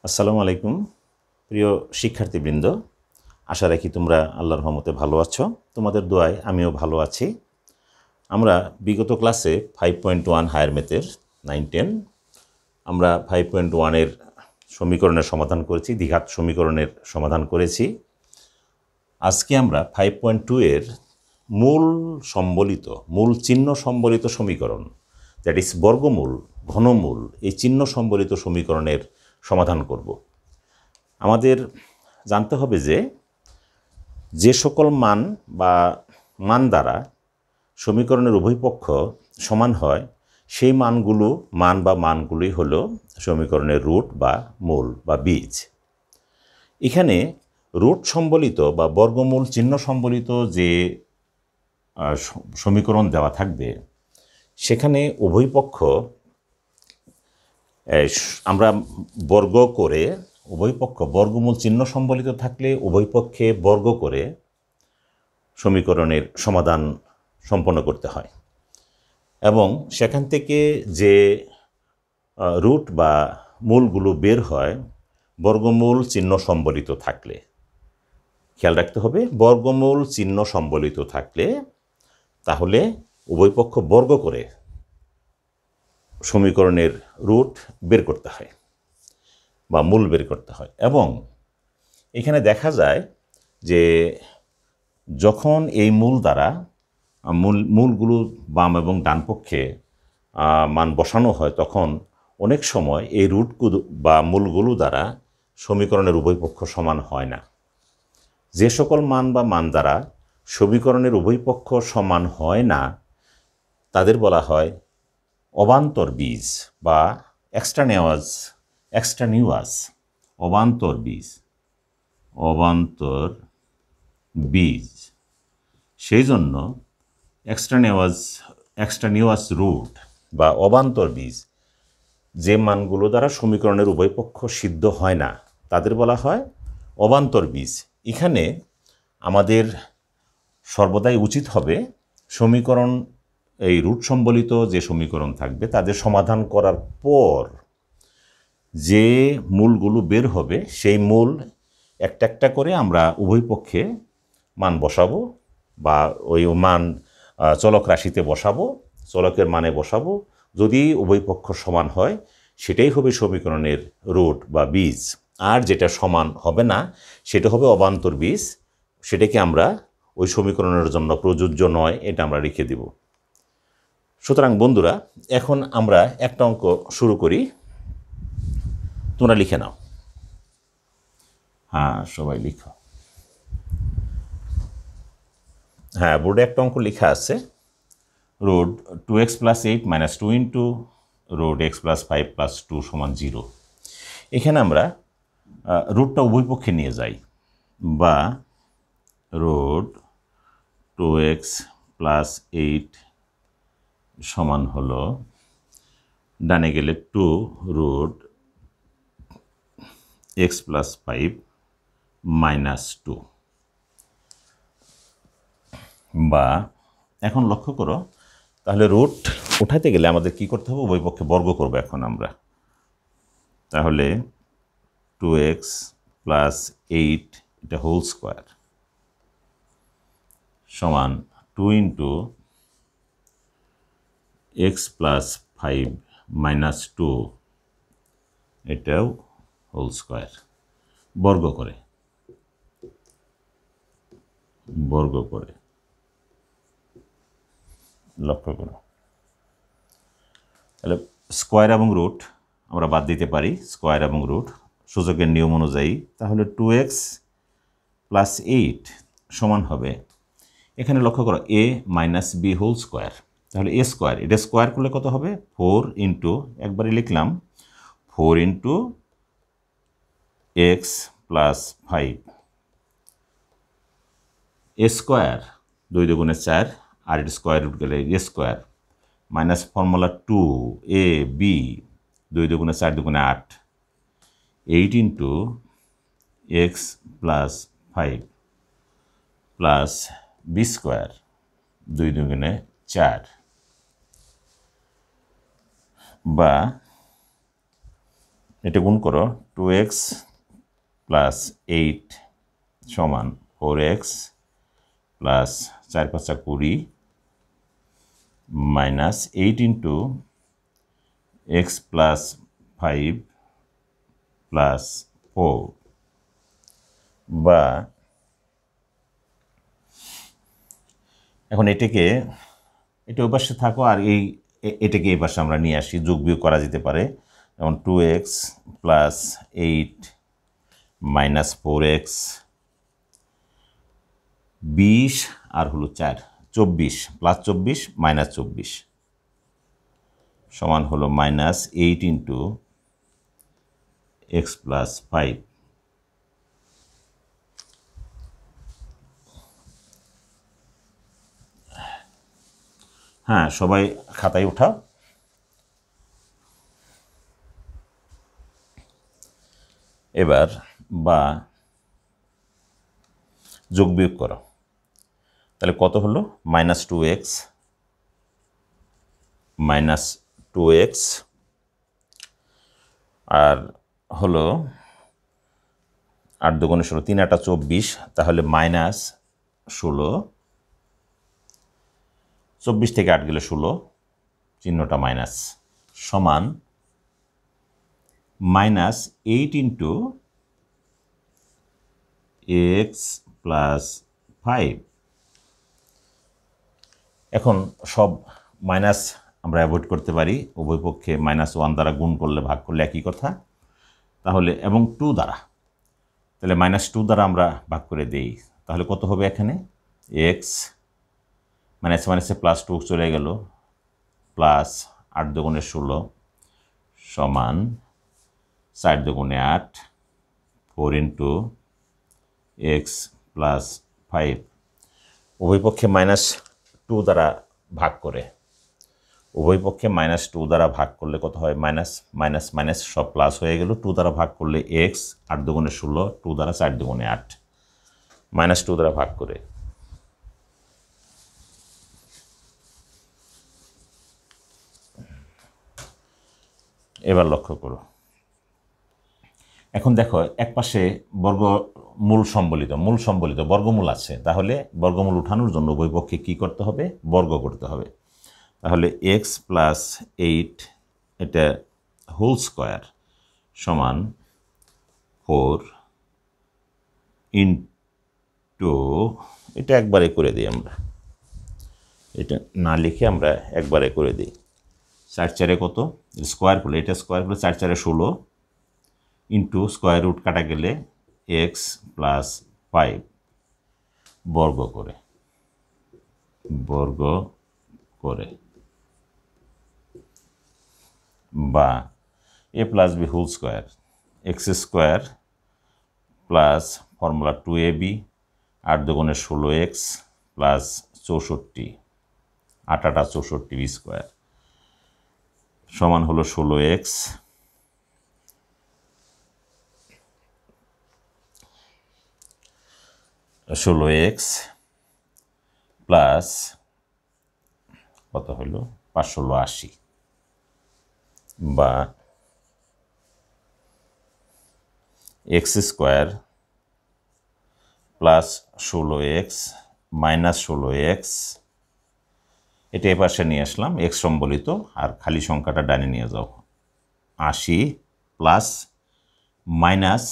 আসসালামু আলাইকুম প্রিয় শিক্ষার্থীবৃন্দ, আশা রাখি তোমরা আল্লাহর রহমতে ভালো আছো। তোমাদের দোয়ায় আমিও ভালো আছি। আমরা বিগত ক্লাসে 5.1 হায়ার ম্যাথের 9-10 আমরা 5.1-এর সমীকরণের সমাধান করেছি, দ্বিঘাত সমীকরণের সমাধান করেছি। আজকে আমরা 5.2-এর মূল সম্বলিত, মূল চিহ্ন সম্বলিত সমীকরণ, দ্যাট ইজ বর্গমূল, ঘনমূল, এই চিহ্ন সম্বলিত সমীকরণের সমাধান করব। আমাদের জানতে হবে যে সকল মান বা মান দ্বারা সমীকরণের উভয় পক্ষ সমান হয় সেই মানগুলোই হলো সমীকরণের রুট বা মূল বা বীজ। এখানে রুট সম্বলিত বা বর্গমূল চিহ্ন সম্বলিত যে সমীকরণ দেওয়া থাকবে সেখানে উভয় পক্ষ আমরা বর্গ করে, উভয় পক্ষ বর্গমূল চিহ্ন সম্বলিত থাকলে উভয় পক্ষে বর্গ করে সমীকরণের সমাধান সম্পন্ন করতে হয় এবং সেখান থেকে যে রুট বা মূলগুলো বের হয় বর্গমূল চিহ্ন সম্বলিত থাকলে। খেয়াল রাখতে হবে, বর্গমূল চিহ্ন সম্বলিত থাকলে তাহলে উভয় পক্ষ বর্গ করে সমীকরণের রুট বের করতে হয় বা মূল বের করতে হয়। এবং এখানে দেখা যায় যে যখন এই মূল দ্বারা মূলগুলো বাম এবং ডান পক্ষে মান বসানো হয় তখন অনেক সময় এই রুটগুলো বা মূলগুলো দ্বারা সমীকরণের উভয় পক্ষ সমান হয় না। যে সকল মান বা মান দ্বারা সমীকরণের উভয় পক্ষ সমান হয় না তাদের বলা হয় অবান্তর বীজ বা এক্সট্রানিউয়াস অবান্তর বীজ। সেই জন্য এক্সট্রানিউয়াস রুট বা অবান্তর বীজ, যে মানগুলো দ্বারা সমীকরণের উভয় পক্ষ সিদ্ধ হয় না তাদের বলা হয় অবান্তর বীজ। এখানে আমাদের সর্বদাই উচিত হবে সমীকরণ, এই রুট সম্বলিত যে সমীকরণ থাকবে তাদের সমাধান করার পর যে মূলগুলো বের হবে সেই মূল একটা একটা করে আমরা উভয় পক্ষে মান বসাবো বা ওই মান চলক রাশিতে বসাবো, চলকের মানে বসাবো। যদি উভয় পক্ষ সমান হয় সেটাই হবে সমীকরণের রুট বা বীজ, আর যেটা সমান হবে না সেটা হবে অবান্তর বীজ। সেটাকে আমরা ওই সমীকরণের জন্য প্রযোজ্য নয়, এটা আমরা রেখে দেব। সুতরাং বন্ধুরা, এখন আমরা একটা অঙ্ক শুরু করি। তোমরা লিখে নাও। হ্যাঁ, সবাই লিখো। হ্যাঁ, বোর্ডে একটা অঙ্ক লেখা আছে, root 2x + 8 - 2 into root x + 5 + 2 = 0। এখানে আমরা রুটটা উভয় পক্ষে নিয়ে যাই, বা রুট 2x + 8 সমান হলো ডানে গেলে 2 রুট x + 5 - 2। বা এখন লক্ষ্য করো, তাহলে রুট উঠাতে গেলে আমাদের কি করতে হবে? উভয় পক্ষে বর্গ করব এখন আমরা। তাহলে 2x + 8 এটা হোল স্কোয়ার সমান 2 ইন্টু x + 5 - 2 এটাও হোল স্কোয়ার, বর্গ করে লক্ষ্য করো। তাহলে স্কোয়ার এবং রুট আমরা বাদ দিতে পারি, স্কোয়ার এবং রুট সূচকের নিয়ম অনুযায়ী। তাহলে 2x + 8 সমান হবে, এখানে লক্ষ্য করো, a - b হোল স্কোয়ার। তাহলে a স্কোয়ার, এটা স্কোয়ার করলে কত হবে? 4 ইন্টু, একবারে লিখলাম 4 ইন্টু x + 5 a স্কোয়ার, 2 × 4, আর এটা স্কোয়ার রুট গেলে a square minus formula 2ab 2 × 4 = 8 8 into x + 5 plus b square 2 × 4, বা এটা গুণ করো 2x প্লাস 8 সমান 4x plus 4 5 20 minus 8 into x plus 5 plus 4 বা এখন এটা ওই পাশে থাকো আর এটাকে এই পাশে আমরা নিয়ে আসি, যোগ বিয়োগ করা যেতে পারে। যেমন 2x প্লাস 8 মাইনাস 4x 20 আর হলো 4 24 প্লাস 24 মাইনাস 24 সমান হলো মাইনাস 8 ইন্টু x প্লাস 5। হ্যাঁ, সবাই খাতায় উঠাও। এবার বা যোগ বিয়োগ করো, তাহলে কত হলো মাইনাস 2x আর হলো 8 দুগুণে 16 3 8 24, তাহলে মাইনাস 16 24 থেকে 8 গেলে 16 চিহ্নটা মাইনাস সমান মাইনাস 8 ইন্টু x প্লাস 5। এখন সব মাইনাস আমরা অ্যাভয়েড করতে পারি, উভয় পক্ষে -1 দ্বারা গুণ করলে ভাগ করলে একই কথা। তাহলে এবং 2 দ্বারা, তাহলে -2 দ্বারা আমরা ভাগ করে দেই, তাহলে কত হবে এখানে x মাইনাস মাইনাসে প্লাস 2 চলে গেল প্লাস 8 দুগুণে 16 সমান 4 দুগুণে 8 4 ইন্টু x প্লাস 5। উভয় পক্ষে -2 দ্বারা ভাগ করে, উভয় পক্ষে -2 দ্বারা ভাগ করলে কত হয় মাইনাস মাইনাস মাইনাস সব প্লাস হয়ে গেল। 2 দ্বারা ভাগ করলে x 8 দুগুণে 16 2 দ্বারা 4 দুগুণে 8 -2 দ্বারা ভাগ করে এবার লক্ষ্য করো। এখন দেখো এক পাশে মূল সম্বলিত বর্গমূল আছে, তাহলে বর্গমূল উঠানোর জন্য উভয় পক্ষে কী করতে হবে, বর্গ করতে হবে। তাহলে x প্লাস 8 এটা হোল স্কোয়ার সমান 4 ইন্টু, এটা একবারে করে দিই আমরা, এটা না লিখে আমরা একবারে করে দিই। 4 4 কত স্কোয়ার করলে, এটা স্কোয়ার করলে 4 4 16 ইন্টু স্কোয়ার রুট কাটা গেলে x প্লাস 5 বর্গ করে বা a plus b whole square x square plus formula 2ab 8 দুগুণে 16x প্লাস 64 8 8 64 b স্কোয়ার সমান হলো 16x প্লাস কত হলো 580 বা x square plus 16x minus 16x, এটা এপাশে নিয়ে আসলাম x সম্বলিত, আর খালি সংখ্যাটা ডানে নিয়ে যাও 80 প্লাস মাইনাস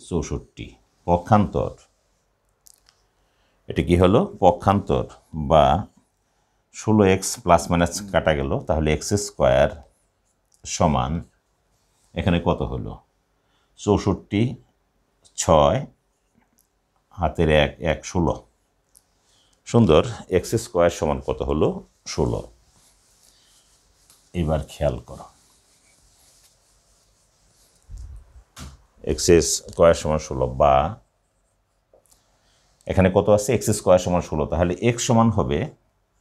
64 পক্ষান্তর। এটা কি হলো পক্ষান্তর বা 16x প্লাস মাইনাস কাটা গেল, তাহলে x স্কোয়ার সমান এখানে কত হলো 64 6 হাতের 1 1 16 সুন্দর। x স্কোয়ার সমান কত হলো 16। এবার খেয়াল করো x স্কোয়ার সমান 16 বা এখানে কত আছে x স্কোয়ার সমান 16, তাহলে x সমান হবে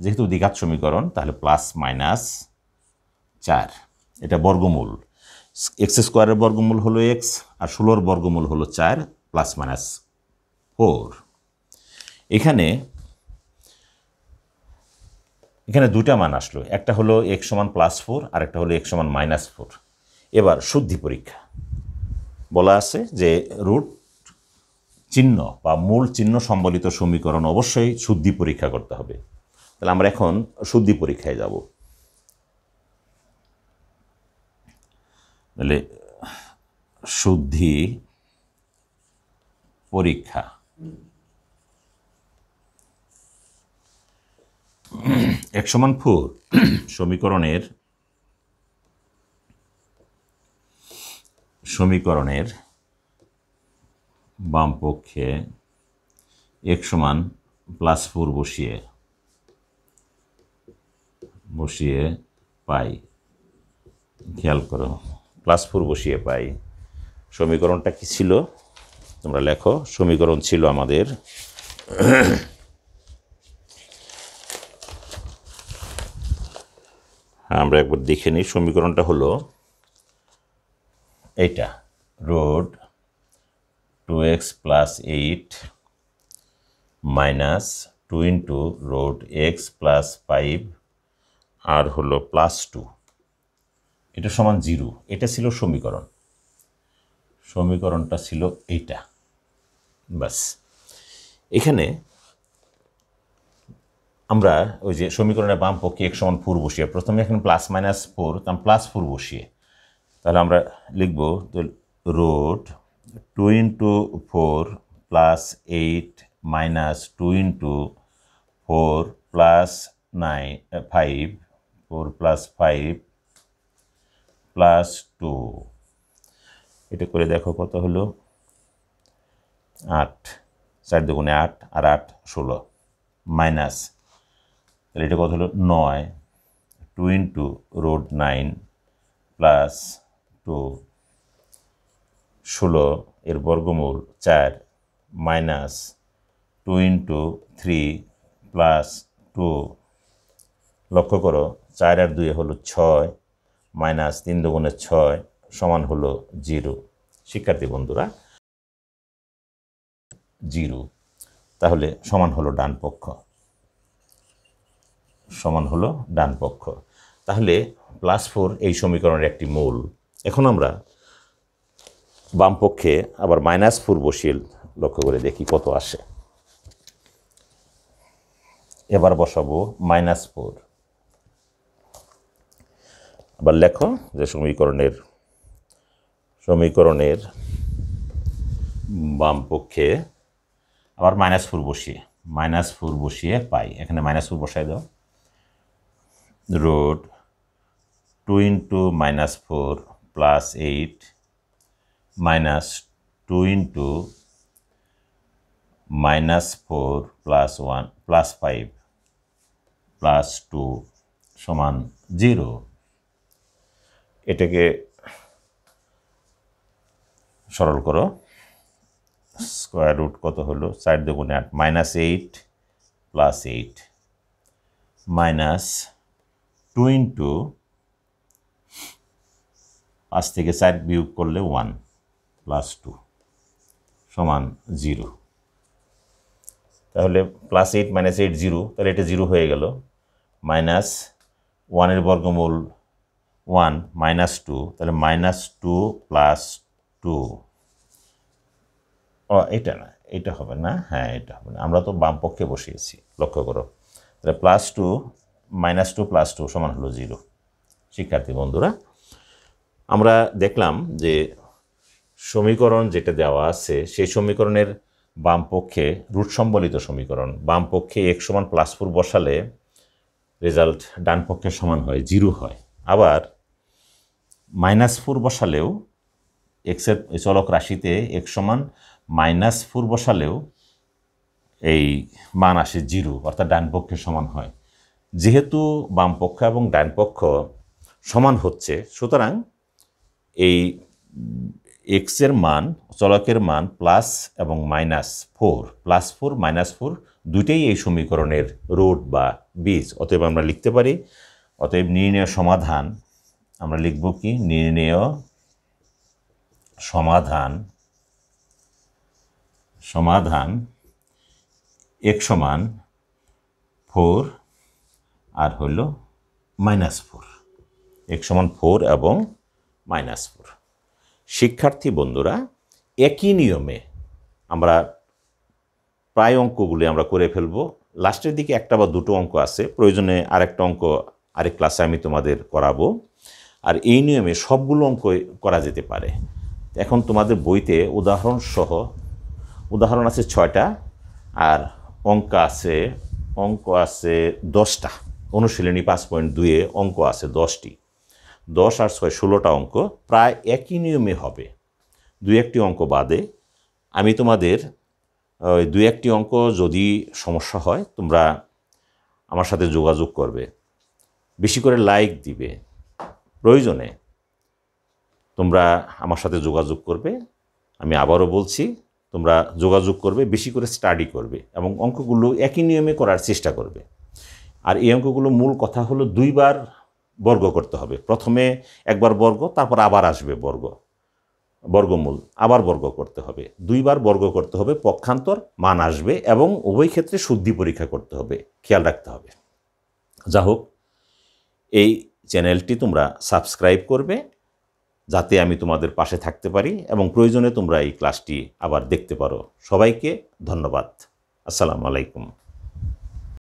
যেহেতু দ্বিঘাত সমীকরণ তাহলে প্লাস মাইনাস 4, এটা বর্গমূল। x স্কোয়ারের বর্গমূল হলো x আর 16 বর্গমূল হলো 4 প্লাস মাইনাস 4। এখানে দুটা মান আসলো, একটা হলো x সমান +4 আর একটা হলো x সমান -4। এবার শুদ্ধি পরীক্ষা, বলা আছে যে রুট চিহ্ন বা মূল চিহ্ন সম্বলিত সমীকরণ অবশ্যই শুদ্ধি পরীক্ষা করতে হবে। তাহলে আমরা এখন শুদ্ধি পরীক্ষায় যাব। তাহলে শুদ্ধি পরীক্ষা x=4 সমীকরণের বাম পক্ষে x=+4 বসিয়ে পাই। খেয়াল করো, +4 বসিয়ে পাই। সমীকরণটা কি ছিল তোমরা লেখো। সমীকরণ ছিল আমাদের আমরা একবার দেখে নিই। সমীকরণটা হলো এইটা, রুট 2x + 8 - 2 × রুট x + 5 আর হলো +2, এটা সমান 0। এটা ছিল সমীকরণ। সমীকরণটা ছিল এইটা, বাস। এখানে আমরা ওই যে সমীকরণের বাম পক্ষে x=4 বসিয়ে, প্রথমে এখানে +-4, তার +4 বসিয়ে, তাহলে আমরা লিখব রুট 2 × 4 + 8 - 2 × 4 + 9 5 4 + 5 + 2, এটা করে দেখো কত হলো 8, 4 × 8 আর 8 16, মাইনাস, তাহলে এটা কত হলো 9, 2 × রুট 9 + 2, 16 এর বর্গমূল 4 মাইনাস 2 × 3 + 2, লক্ষ্য করো 4 আর 2 হলো 6, মাইনাস 3 × 6 সমান হলো 0। শিক্ষার্থী বন্ধুরা, 0, তাহলে সমান হলো ডান পক্ষ, সমান হলো ডান পক্ষ। তাহলে +4 এই সমীকরণের একটি মূল। এখন আমরা বাম পক্ষে আবার -4 বসিয়ে লক্ষ্য করে দেখি কত আসে। এবার বসাবো -4। আবার লেখো যে সমীকরণের বাম পক্ষে আবার -4 বসিয়ে পাই। এখানে -4 বসাই দাও। রুট 2 × -4 + 8 - 2 × -4 + 1 + 5 + 2 সমান 0। এটাকে সরল করো। স্কোয়ার রুট কত হলো 4 × 8 -8 + 8 মাইনাস 2 × 5 থেকে 4 বিয়োগ করলে 1 + 2 সমান 0। তাহলে +8 - 8 0, তাহলে এটা 0 হয়ে গেল। মাইনাস 1 এর বর্গমূল 1 -2, তাহলে -2 + 2, ও এটা না, এটা হবে না, হ্যাঁ এটা হবে না, আমরা তো বাম পক্ষে বসিয়েছি, লক্ষ্য করো। তাহলে +2 -2 + 2 সমান হলো 0। শিক্ষার্থী বন্ধুরা, আমরা দেখলাম যে সমীকরণ যেটা দেওয়া আছে সেই সমীকরণের বাম পক্ষে রুট সম্বলিত সমীকরণ, বাম পক্ষে x=+4 বসালে রেজাল্ট ডান পক্ষের সমান হয়, 0 হয়। আবার -4 বসালেও এক্সের চলক রাশিতে x=-4 বসালেও এই মান আসে 0, অর্থাৎ ডান পক্ষের সমান হয়। যেহেতু বাম পক্ষ এবং ডান পক্ষ সমান হচ্ছে, সুতরাং এই এক্সের মান, চলকের মান প্লাস এবং -4, +4 -4 দুইটাই এই সমীকরণের রুট বা বীজ। অতএব আমরা লিখতে পারি, অতএব নির্ণেয় সমাধান আমরা লিখব কি, নির্ণেয় সমাধান x=4 আর হলো -4, x=4 এবং -4। শিক্ষার্থী বন্ধুরা, একই নিয়মে আমরা প্রায় অঙ্কগুলি আমরা করে ফেলব। লাস্টের দিকে একটা বা দুটো অঙ্ক আছে, প্রয়োজনে আরেকটা অঙ্ক আরেক ক্লাসে আমি তোমাদের করাবো। আর এই নিয়মে সবগুলো অঙ্ক করা যেতে পারে। এখন তোমাদের বইতে উদাহরণ আছে 6টা, আর অঙ্ক আছে 10টা। অনুশীলনী 5.2-এ অঙ্ক আছে 10টি। 10 আর 6 16টা অঙ্ক প্রায় একই নিয়মে হবে, 2-1টি অঙ্ক বাদে। আমি তোমাদের ওই 2-1টি অঙ্ক যদি সমস্যা হয় তোমরা আমার সাথে যোগাযোগ করবে, বেশি করে লাইক দিবে। প্রয়োজনে তোমরা আমার সাথে যোগাযোগ করবে। আমি আবারও বলছি, তোমরা যোগাযোগ করবে, বেশি করে স্টাডি করবে এবং অঙ্কগুলো একই নিয়মে করার চেষ্টা করবে। আর এই অঙ্কগুলো মূল কথা হলো 2বার বর্গ করতে হবে। প্রথমে একবার বর্গ, তারপর আবার আসবে বর্গমূল, আবার বর্গ করতে হবে। 2বার বর্গ করতে হবে, পক্ষান্তর মান আসবে এবং উভয় ক্ষেত্রে শুদ্ধি পরীক্ষা করতে হবে, খেয়াল রাখতে হবে। যা হোক, এই চ্যানেলটি তোমরা সাবস্ক্রাইব করবে যাতে আমি তোমাদের পাশে থাকতে পারি এবং প্রয়োজনে তোমরা এই ক্লাসটি আবার দেখতে পারো। সবাইকে ধন্যবাদ। আসসালামু আলাইকুম।